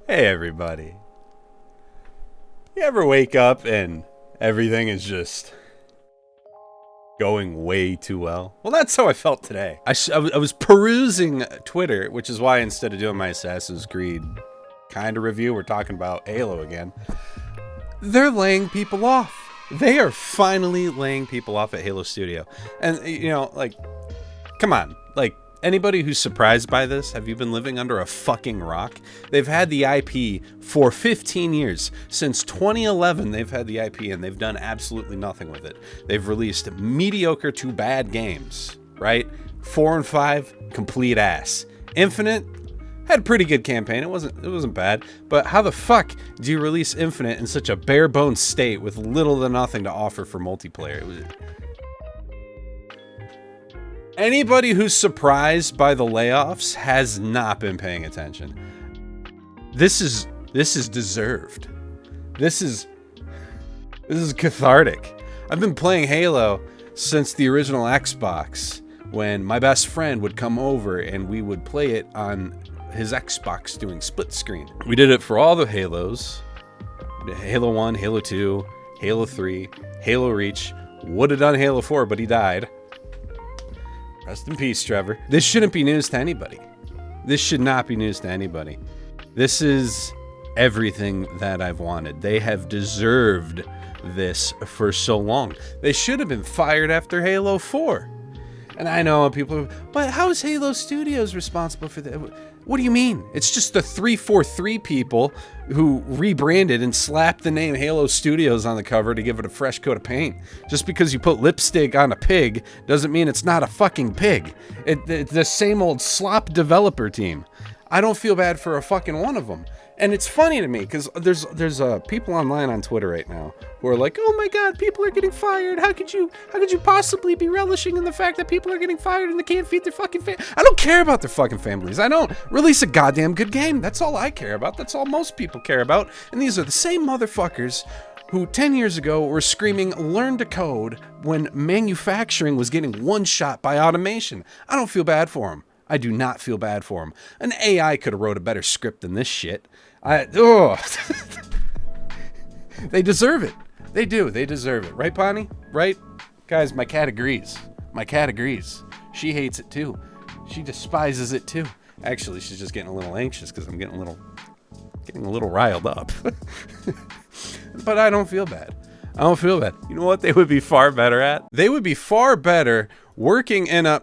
Hey everybody. You ever wake up and everything is just going way too well? Well, that's how I felt today. I was perusing Twitter, which is why instead of doing my Assassin's Creed kind of review, we're talking about Halo again. They're laying people off. They are finally laying people off at Halo Studio. And, you know, like, come on. Like, anybody who's surprised by this, have you been living under a fucking rock? They've had the IP for 15 years. Since 2011, they've had the IP and they've done absolutely nothing with it. They've released mediocre to bad games, right? 4 and 5, complete ass. Infinite had a pretty good campaign. It wasn't bad. But how the fuck do you release Infinite in such a bare bones state with little to nothing to offer for multiplayer? Anybody who's surprised by the layoffs has not been paying attention. This is deserved. This is cathartic. I've been playing Halo since the original Xbox, when my best friend would come over and we would play it on his Xbox doing split screen. We did it for all the Halos. Halo 1, Halo 2, Halo 3, Halo Reach. Would have done Halo 4, but he died. Rest in peace, Trevor. This shouldn't be news to anybody. This should not be news to anybody. This is everything that I've wanted. They have deserved this for so long. They should have been fired after Halo 4. And I know people, but how is Halo Studios responsible for that? What do you mean? It's just the 343 people who rebranded and slapped the name Halo Studios on the cover to give it a fresh coat of paint. Just because you put lipstick on a pig doesn't mean it's not a fucking pig. It's the same old slop developer team. I don't feel bad for a fucking one of them. And it's funny to me because there's people online on Twitter right now who are like, oh my god, people are getting fired. How could you possibly be relishing in the fact that people are getting fired and they can't feed their fucking family? I don't care about their fucking families. I don't. Release a goddamn good game. That's all I care about. That's all most people care about. And these are the same motherfuckers who 10 years ago were screaming learn to code when manufacturing was getting one shot by automation. I don't feel bad for them. I do not feel bad for them. An AI could have wrote a better script than this shit. They deserve it. They do. They deserve it. Right, Bonnie? Right? Guys, my cat agrees. My cat agrees. She hates it too. She despises it too. Actually, she's just getting a little anxious because I'm getting a little riled up. But I don't feel bad. I don't feel bad. You know what they would be far better at? They would be far better working in a...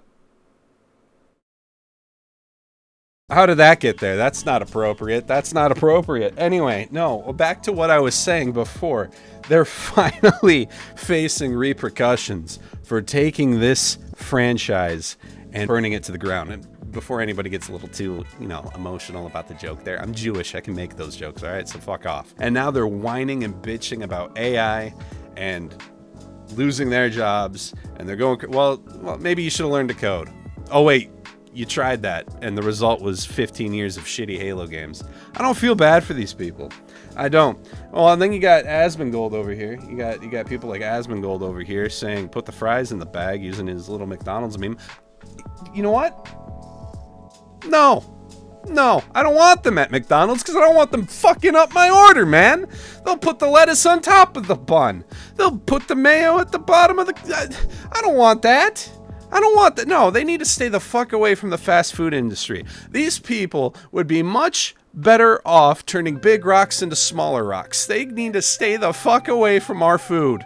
How did that get there? That's not appropriate. That's not appropriate. Anyway, no, back to what I was saying before. They're finally facing repercussions for taking this franchise and burning it to the ground. And before anybody gets a little too, emotional about the joke there, I'm Jewish. I can make those jokes, all right? So fuck off. And now they're whining and bitching about AI and losing their jobs. And they're going, well, maybe you should have learned to code. Oh, wait. You tried that, and the result was 15 years of shitty Halo games. I don't feel bad for these people. I don't. Well, and then you got Asmongold over here. You got people like Asmongold over here saying, put the fries in the bag, using his little McDonald's meme. You know what? No, I don't want them at McDonald's because I don't want them fucking up my order, man. They'll put the lettuce on top of the bun. They'll put the mayo at the bottom of the... I don't want that. I don't want that. No, they need to stay the fuck away from the fast food industry. These people would be much better off turning big rocks into smaller rocks. They need to stay the fuck away from our food.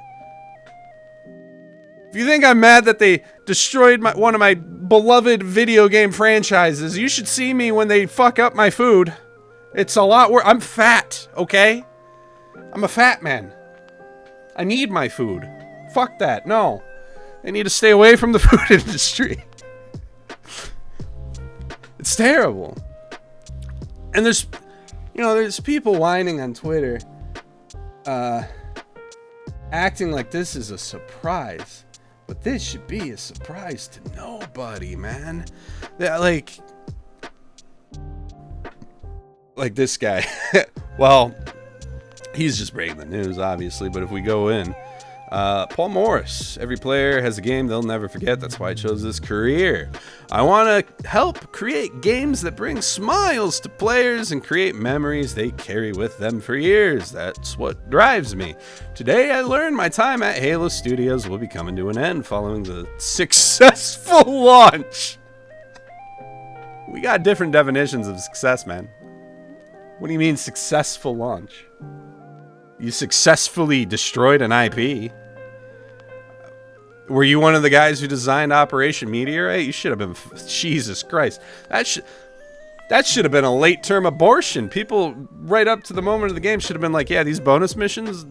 If you think I'm mad that they destroyed one of my beloved video game franchises, you should see me when they fuck up my food. It's a lot worse. I'm fat, okay? I'm a fat man. I need my food. Fuck that. No. They need to stay away from the food industry. It's terrible. And there's people whining on Twitter, acting like this is a surprise. But this should be a surprise to nobody, man. Like this guy. Well, he's just breaking the news, obviously. But if we go in, Paul Morris. Every player has a game they'll never forget. That's why I chose this career. I want to help create games that bring smiles to players and create memories they carry with them for years. That's what drives me. Today I learned my time at Halo Studios will be coming to an end following the successful launch. We got different definitions of success, man. What do you mean successful launch? You successfully destroyed an IP. Were you one of the guys who designed Operation Meteorite? You should have been. Jesus Christ. That should have been a late-term abortion. People, right up to the moment of the game, should have been like, yeah, these bonus missions,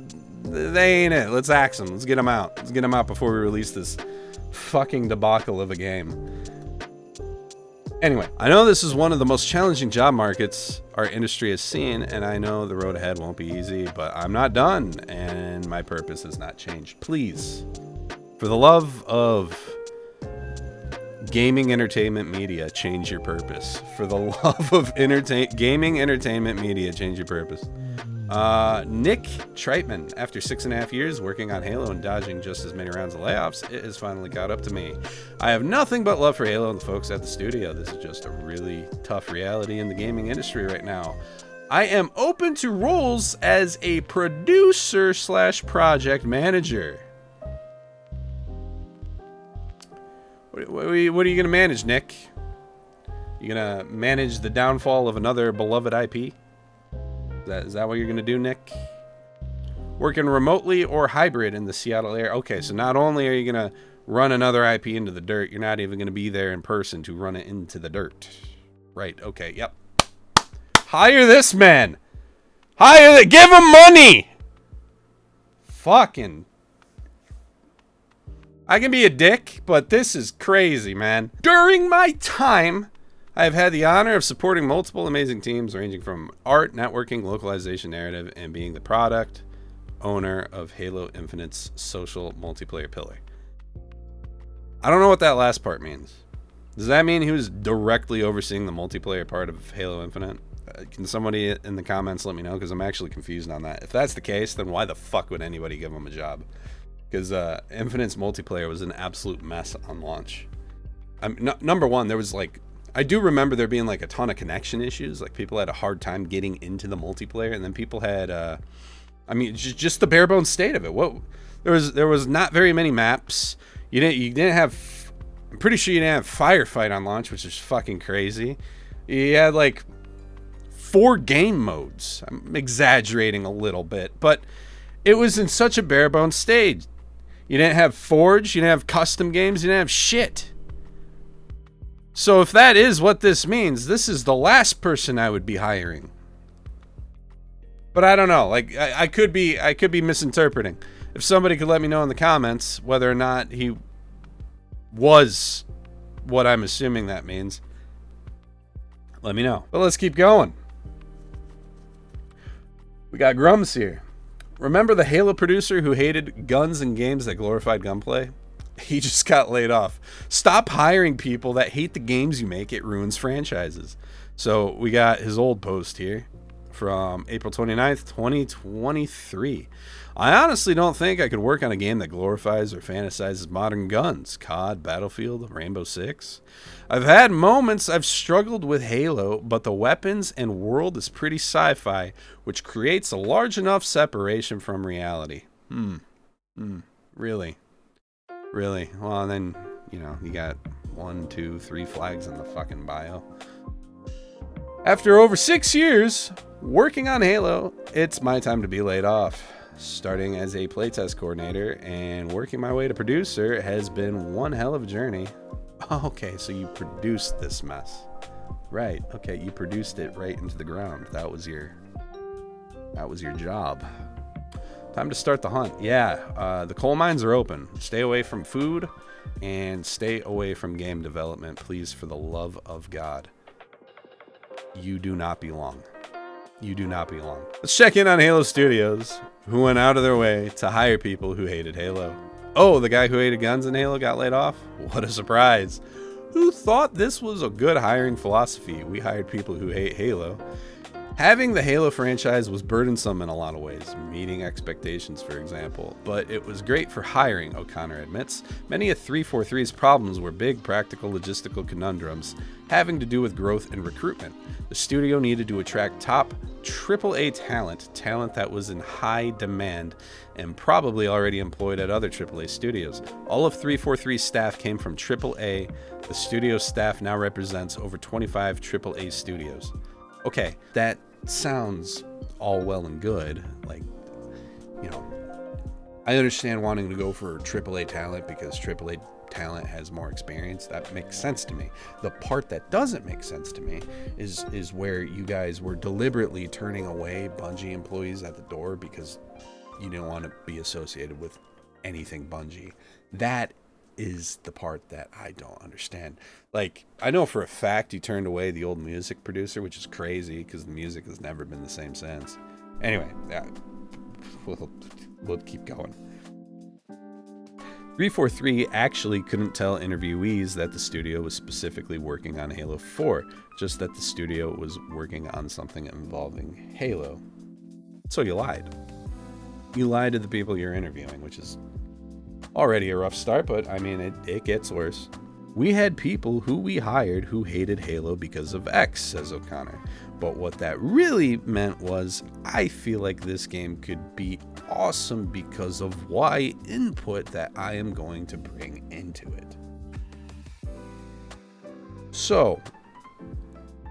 they ain't it. Let's axe them. Let's get them out. Let's get them out before we release this fucking debacle of a game. Anyway, I know this is one of the most challenging job markets our industry has seen, and I know the road ahead won't be easy, but I'm not done, and my purpose has not changed. Please, for the love of gaming entertainment media, change your purpose. For the love of gaming entertainment media, change your purpose. Nick Treitman, after 6.5 years working on Halo and dodging just as many rounds of layoffs, it has finally caught up to me. I have nothing but love for Halo and the folks at the studio. This is just a really tough reality in the gaming industry right now. I am open to roles as a producer / project manager. What are you going to manage, Nick? You going to manage the downfall of another beloved IP? Is that what you're going to do, Nick? Working remotely or hybrid in the Seattle area. Okay, so not only are you going to run another IP into the dirt, you're not even going to be there in person to run it into the dirt. Right, okay, yep. Hire this man! Give him money! Fucking... I can be a dick, but this is crazy, man. During my time, I have had the honor of supporting multiple amazing teams ranging from art, networking, localization, narrative, and being the product owner of Halo Infinite's social multiplayer pillar. I don't know what that last part means. Does that mean he was directly overseeing the multiplayer part of Halo Infinite? Can somebody in the comments let me know? Because I'm actually confused on that. If that's the case, then why the fuck would anybody give him a job? Because Infinite's multiplayer was an absolute mess on launch. Number one, there was like... I do remember there being like a ton of connection issues. Like people had a hard time getting into the multiplayer, and then people had, just the bare bones state of it. There was not very many maps. You didn't have. I'm pretty sure you didn't have firefight on launch, which is fucking crazy. You had like 4 game modes. I'm exaggerating a little bit, but it was in such a bare bones stage. You didn't have Forge. You didn't have custom games. You didn't have shit. So if that is what this means, this is the last person I would be hiring. But I don't know. Like I could be misinterpreting. If somebody could let me know in the comments whether or not he was what I'm assuming that means, let me know. But let's keep going. We got Grums here. Remember the Halo producer who hated guns and games that glorified gunplay? He just got laid off. Stop hiring people that hate the games you make. It ruins franchises. So we got his old post here from April 29th, 2023. I honestly don't think I could work on a game that glorifies or fantasizes modern guns. COD, Battlefield, Rainbow Six. I've had moments I've struggled with Halo, but the weapons and world is pretty sci-fi, which creates a large enough separation from reality. Really? Really? Well, then, you got 1, 2, 3 flags in the fucking bio. After over 6 years working on Halo, it's my time to be laid off. Starting as a playtest coordinator and working my way to producer has been one hell of a journey. Okay, so you produced this mess. Right, okay, you produced it right into the ground. That was your job. Time to start the hunt. Yeah, the coal mines are open. Stay away from food and stay away from game development, please, for the love of God. You do not belong. You do not belong. Let's check in on Halo Studios, who went out of their way to hire people who hated Halo. Oh, the guy who hated guns in Halo got laid off? What a surprise. Who thought this was a good hiring philosophy? We hired people who hate Halo. Having the Halo franchise was burdensome in a lot of ways, meeting expectations, for example, but it was great for hiring, O'Connor admits. Many of 343's problems were big practical logistical conundrums having to do with growth and recruitment. The studio needed to attract top AAA talent that was in high demand and probably already employed at other AAA studios. All of 343's staff came from AAA. The studio staff now represents over 25 AAA studios. Okay, that sounds all well and good. Like, you know, I understand wanting to go for AAA talent because AAA talent has more experience. That makes sense to me. The part that doesn't make sense to me is where you guys were deliberately turning away Bungie employees at the door because you didn't want to be associated with anything Bungie. That is the part that I don't understand. Like, I know for a fact you turned away the old music producer, which is crazy because the music has never been the same since. Anyway, we'll keep going. 343 actually couldn't tell interviewees that the studio was specifically working on Halo 4, just that the studio was working on something involving Halo. So you lied. You lied to the people you're interviewing, which is already a rough start, but I mean, it gets worse. We had people who we hired who hated Halo because of X, says O'Connor. But what that really meant was, I feel like this game could be awesome because of Y input that I am going to bring into it. So,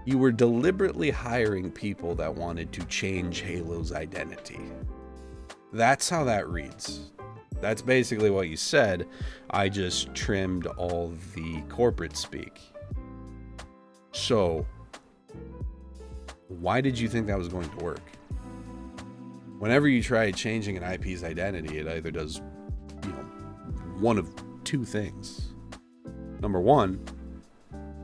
you were deliberately hiring people that wanted to change Halo's identity. That's how that reads. That's basically what you said. I just trimmed all the corporate speak. So, why did you think that was going to work? Whenever you try changing an IP's identity, it either does, one of two things. Number one,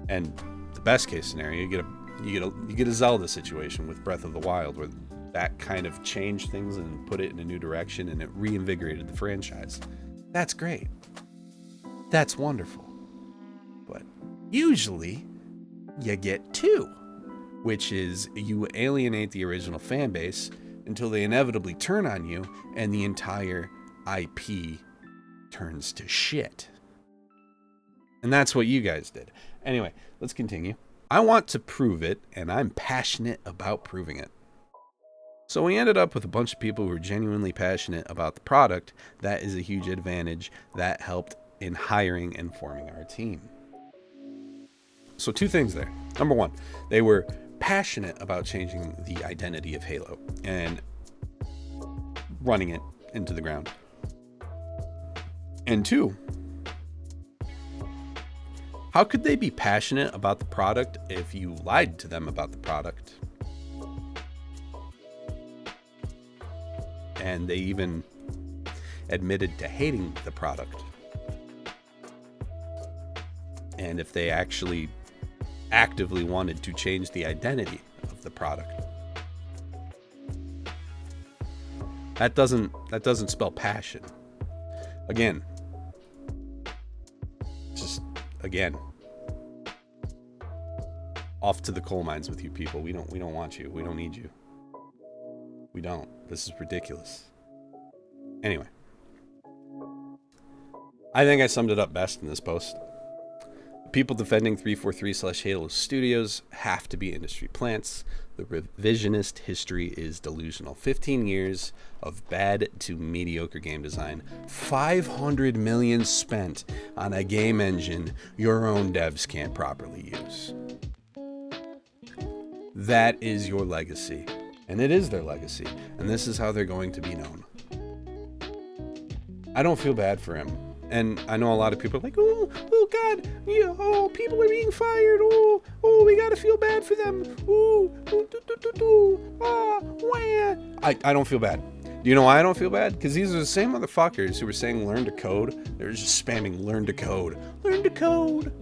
and the best case scenario, you get a Zelda situation with Breath of the Wild, where that kind of changed things and put it in a new direction, and it reinvigorated the franchise. That's great. That's wonderful. But usually, you get two, which is you alienate the original fan base until they inevitably turn on you, and the entire IP turns to shit. And that's what you guys did. Anyway, let's continue. I want to prove it, and I'm passionate about proving it. So we ended up with a bunch of people who were genuinely passionate about the product. That is a huge advantage that helped in hiring and forming our team. So two things there. Number one, they were passionate about changing the identity of Halo and running it into the ground. And two, how could they be passionate about the product if you lied to them about the product? And they even admitted to hating the product. And if they actually actively wanted to change the identity of the product. That doesn't spell passion. Again, off to the coal mines with you people. We don't want you. We don't need you. We don't. This is ridiculous. Anyway, I think I summed it up best in this post. People defending 343/Halo Studios have to be industry plants. The revisionist history is delusional. 15 years of bad to mediocre game design. $500 million spent on a game engine your own devs can't properly use. That is your legacy. And it is their legacy. And this is how they're going to be known. I don't feel bad for him. And I know a lot of people are like, oh God, people are being fired. Oh, we gotta feel bad for them. I don't feel bad. Do you know why I don't feel bad? Because these are the same motherfuckers who were saying learn to code. They're just spamming learn to code. Learn to code.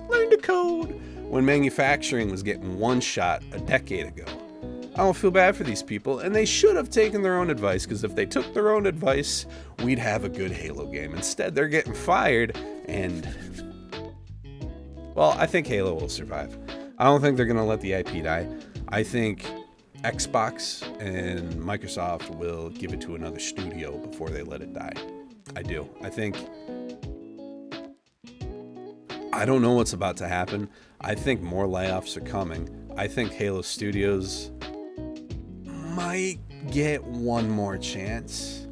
Learn to code. When manufacturing was getting one shot a decade ago. I don't feel bad for these people, and they should have taken their own advice, because if they took their own advice, we'd have a good Halo game. Instead, they're getting fired, and, well, I think Halo will survive. I don't think they're going to let the IP die. I think Xbox and Microsoft will give it to another studio before they let it die. I do. I don't know what's about to happen. I think more layoffs are coming. I think Halo Studios might get one more chance.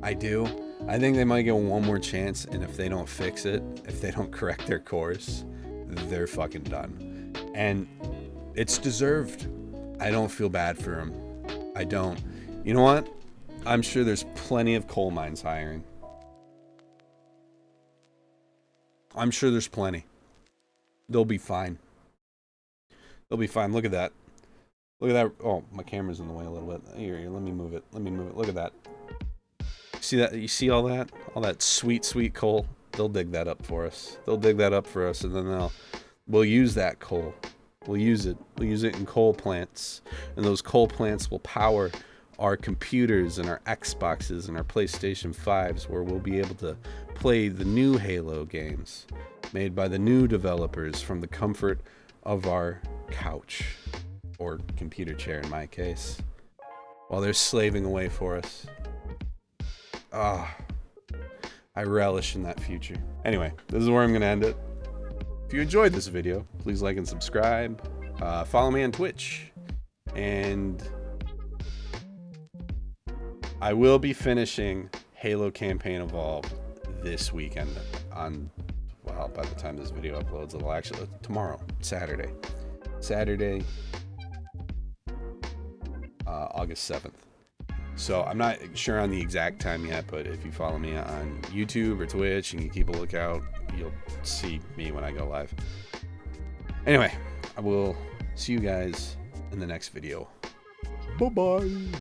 I do. I think they might get one more chance, and if they don't fix it, if they don't correct their course, they're fucking done. And it's deserved. I don't feel bad for them. I don't. You know what? I'm sure there's plenty of coal mines hiring. I'm sure there's plenty. They'll be fine. They'll be fine. Look at that. Look at that. Oh, my camera's in the way a little bit. Here, let me move it. Look at that. See that? You see all that? All that sweet, sweet coal? They'll dig that up for us. And then we'll use that coal. We'll use it. We'll use it in coal plants. And those coal plants will power our computers and our Xboxes and our PlayStation 5s, where we'll be able to play the new Halo games made by the new developers from the comfort of our couch, or computer chair in my case, while they're slaving away for us. I relish in that future. Anyway, this is where I'm going to end it. If you enjoyed this video, please like and subscribe. Follow me on Twitch. And I will be finishing Halo Campaign Evolved this weekend by the time this video uploads, it'll actually, tomorrow, Saturday, August 7th. So I'm not sure on the exact time yet, but if you follow me on YouTube or Twitch and you keep a lookout, you'll see me when I go live. Anyway, I will see you guys in the next video. Bye-bye.